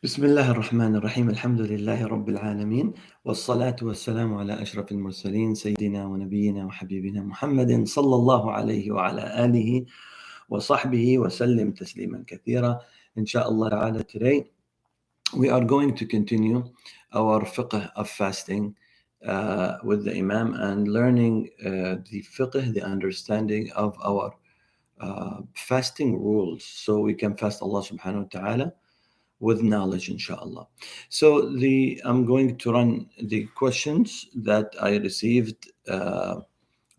بسم الله الرحمن الرحيم الحمد لله رب العالمين والصلاة والسلام على أشرف المرسلين سيدنا ونبينا وحبيبنا محمد صلى الله عليه وعلى آله وصحبه وسلم تسليما كثيرا. Inshallah ta'ala, today we are going to continue our fiqh of fasting with the Imam and learning the fiqh, the understanding of our fasting rules so we can fast Allah subhanahu wa ta'ala with knowledge, inshallah. So I'm going to run the questions that I received,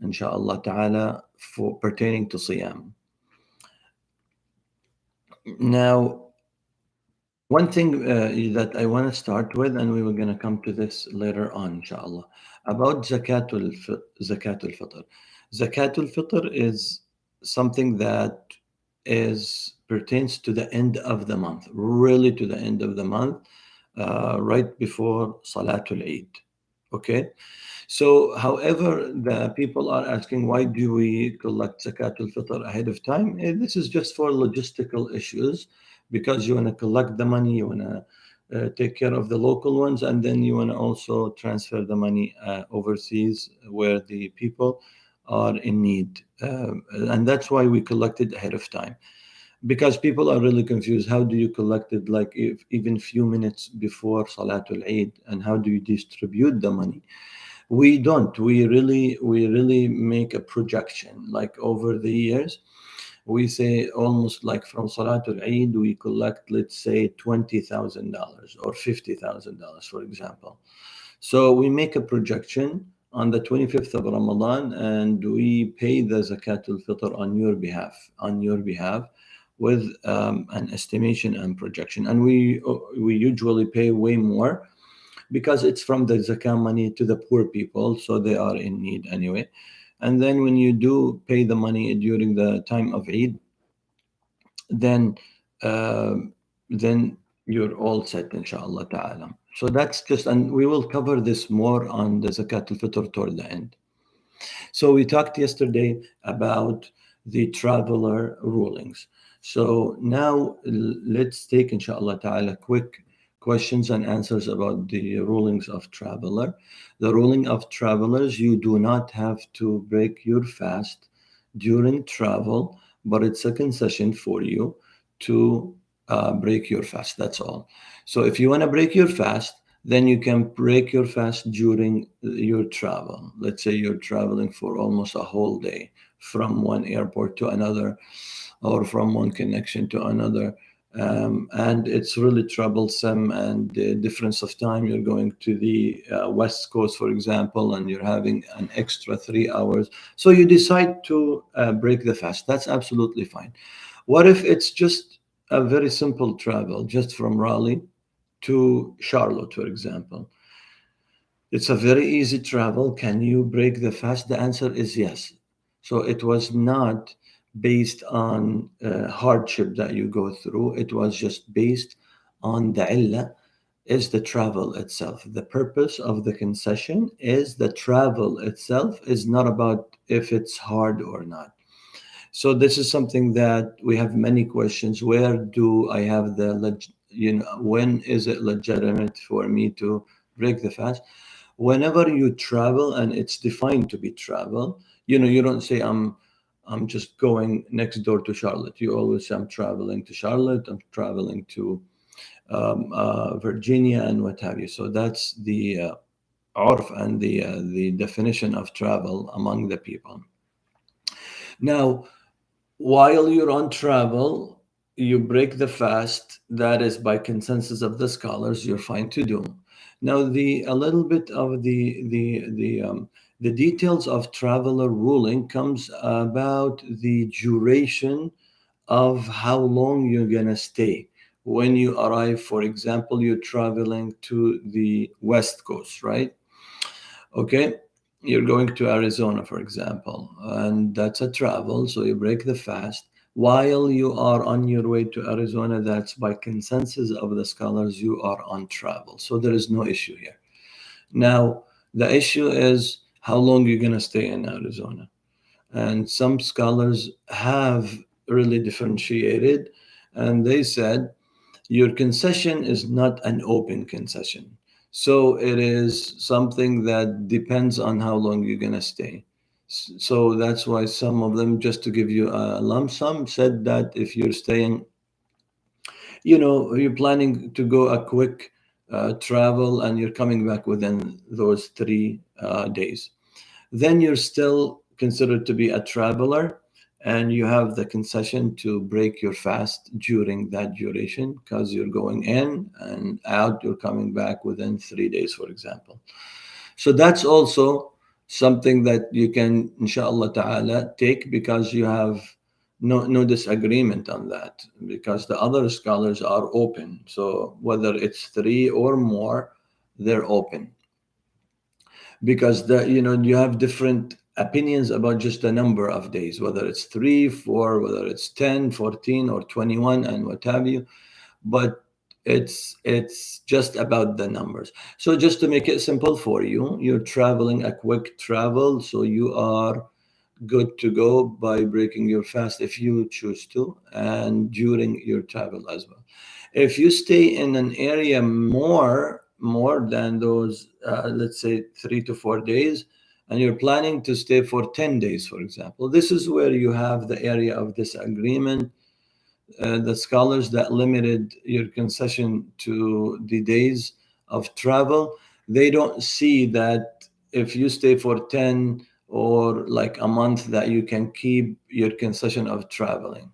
inshallah ta'ala, for pertaining to Siyam. Now, one thing that I want to start with, and we were going to come to this later on, inshallah, about Zakatul Fitr. Zakatul Fitr is something that pertains to the end of the month, really to the end of the month, right before Salatul Eid. Okay? So, however, the people are asking, why do we collect Zakatul Fitr ahead of time? This is just for logistical issues, because you want to collect the money, you want to take care of the local ones, and then you want to also transfer the money overseas where the people are in need. And that's why we collect it ahead of time, because people are really confused. How do you collect it, like, if even few minutes before Salatul Eid, and how do you distribute the money? We don't. We really make a projection, like over the years. We say almost like from Salatul Eid, we collect, let's say, $20,000 or $50,000, for example. So we make a projection on the 25th of Ramadan, and we pay the Zakatul Fitr on your behalf, with an estimation and projection. And we usually pay way more, because it's from the zakah money to the poor people, so they are in need anyway. And then when you do pay the money during the time of Eid, then uh, then you're all set, inshallah ta'ala. So that's just, and we will cover this more on the zakat al-fitr toward the end. So we talked yesterday about the traveler rulings. So now let's take, inshallah ta'ala, quick questions and answers about the rulings of traveler. The ruling of travelers: you do not have to break your fast during travel, but it's a concession for you to break your fast. That's all. So if you want to break your fast, then you can break your fast during your travel. Let's say you're traveling for almost a whole day from one airport to another, or from one connection to another. And it's really troublesome, and the difference of time, you're going to the West Coast, for example, and you're having an extra 3 hours. So you decide to break the fast. That's absolutely fine. What if it's just a very simple travel, just from Raleigh to Charlotte, for example? It's a very easy travel. Can you break the fast? The answer is yes. So it was not based on hardship that you go through. It was just based on the illah, is the travel itself. The purpose of the concession is the travel itself, is not about if it's hard or not. So this is something that we have many questions. Where do I have when is it legitimate for me to break the fast? Whenever you travel and it's defined to be travel, you don't say I'm just going next door to Charlotte. You always say I'm traveling to Charlotte, I'm traveling to Virginia, and what have you. So that's the urf and the definition of travel among the people. Now, while you're on travel, you break the fast. That is by consensus of the scholars. You're fine to do. Now, a little bit of the details of traveler ruling comes about the duration of how long you're gonna stay when you arrive. For example, you're traveling to the West Coast, right? Okay, you're going to Arizona, for example, and that's a travel, so you break the fast. While you are on your way to Arizona, that's by consensus of the scholars, you are on travel. So there is no issue here. Now, the issue is how long you're going to stay in Arizona. And some scholars have really differentiated, and they said your concession is not an open concession. So it is something that depends on how long you're going to stay. So that's why some of them, just to give you a lump sum, said that if you're staying, you're planning to go a quick travel and you're coming back within those 3 days, then you're still considered to be a traveler, and you have the concession to break your fast during that duration because you're going in and out, you're coming back within 3 days, for example. So that's also something that you can, inshallah ta'ala, take, because you have no disagreement on that, because the other scholars are open. So whether it's three or more, they're open, because you have different opinions about just the number of days, whether it's 3, 4, whether it's 10, 14, or 21, and what have you. But it's just about the numbers. So just to make it simple for you, you're traveling a quick travel, so you are good to go by breaking your fast if you choose to, and during your travel as well. If you stay in an area more than those, let's say 3 to 4 days, and you're planning to stay for 10 days, for example, this is where you have the area of disagreement. The scholars that limited your concession to the days of travel, they don't see that if you stay for 10 or like a month, that you can keep your concession of traveling.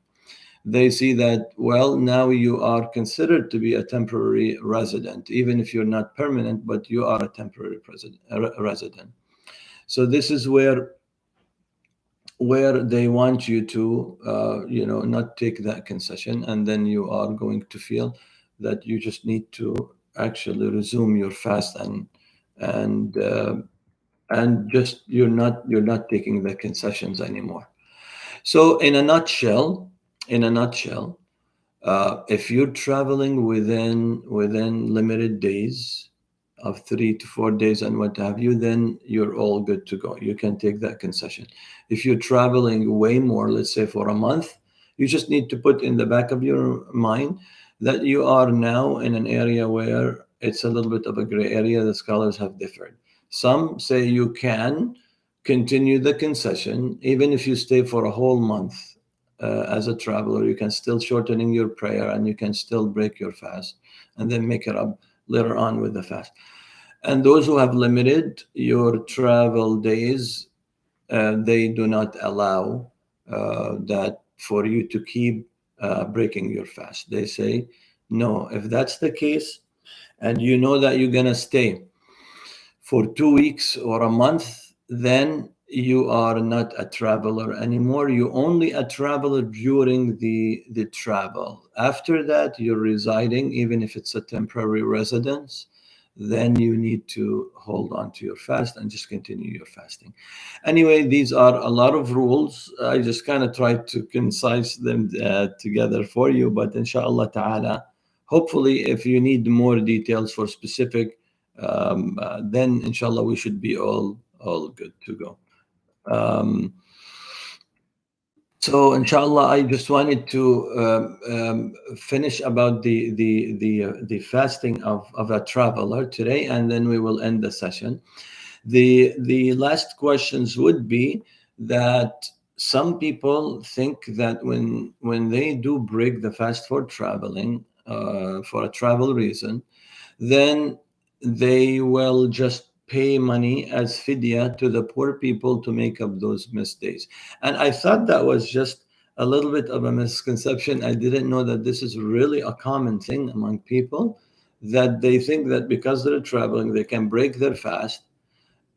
They see that, well, now you are considered to be a temporary resident, even if you're not permanent, but you are a temporary resident. So this is where they want you to not take that concession, and then you are going to feel that you just need to actually resume your fast, and just you're not taking the concessions anymore. So in a nutshell, if you're traveling within limited days of 3 to 4 days and what have you, then you're all good to go. You can take that concession. If you're traveling way more, let's say for a month, you just need to put in the back of your mind that you are now in an area where it's a little bit of a gray area. The scholars have differed. Some say you can continue the concession even if you stay for a whole month. As a traveler, you can still shortening your prayer, and you can still break your fast and then make it up later on with the fast. And those who have limited your travel days, they do not allow that for you to keep breaking your fast. They say, no, if that's the case, and you know that you're going to stay for 2 weeks or a month, then you are not a traveler anymore. You only a traveler during the travel. After that, you're residing, even if it's a temporary residence, then you need to hold on to your fast and just continue your fasting. Anyway, these are a lot of rules. I just kind of tried to concise them together for you, but inshallah ta'ala, hopefully, if you need more details for specific, then inshallah we should be all good to go. Um, so inshallah, I just wanted to finish about the fasting of a traveler today, and then we will end the session. The last questions would be that some people think that when they do break the fast for traveling, for a travel reason, then they will just pay money as fidya to the poor people to make up those missed days. And I thought that was just a little bit of a misconception. I didn't know that this is really a common thing among people, that they think that because they're traveling, they can break their fast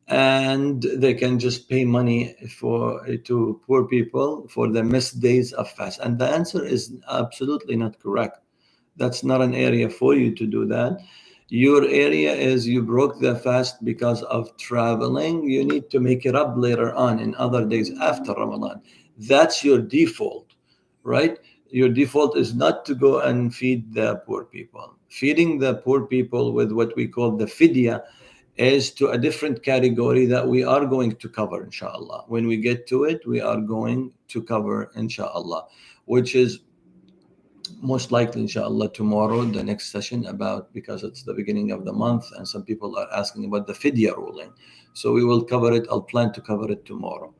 and they can just pay money to poor people for the missed days of fast. And the answer is absolutely not correct. That's not an area for you to do that. Your area is you broke the fast because of traveling. You need to make it up later on in other days after Ramadan. That's your default, right? Your default is not to go and feed the poor people. Feeding the poor people with what we call the fidya is to a different category that we are going to cover, inshallah. When we get to it, we are going to cover, inshallah, which is most likely, inshallah, tomorrow, the next session about, because it's the beginning of the month and some people are asking about the fidya ruling. So we will cover it. I'll plan to cover it tomorrow.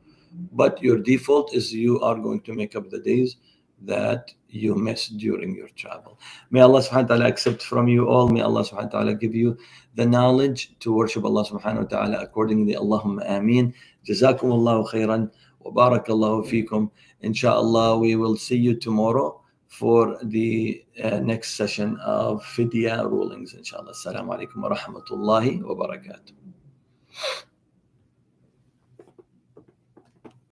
But your default is you are going to make up the days that you missed during your travel. May Allah subhanahu wa ta'ala accept from you all. May Allah subhanahu wa ta'ala give you the knowledge to worship Allah subhanahu wa ta'ala accordingly. Allahumma ameen. Jazakum Allahu khairan. Wa barakallahu feekum. Inshallah, we will see you tomorrow for the next session of fidya rulings. Inshallah. Assalamu alaikum wa rahmatullahi wa barakatuh.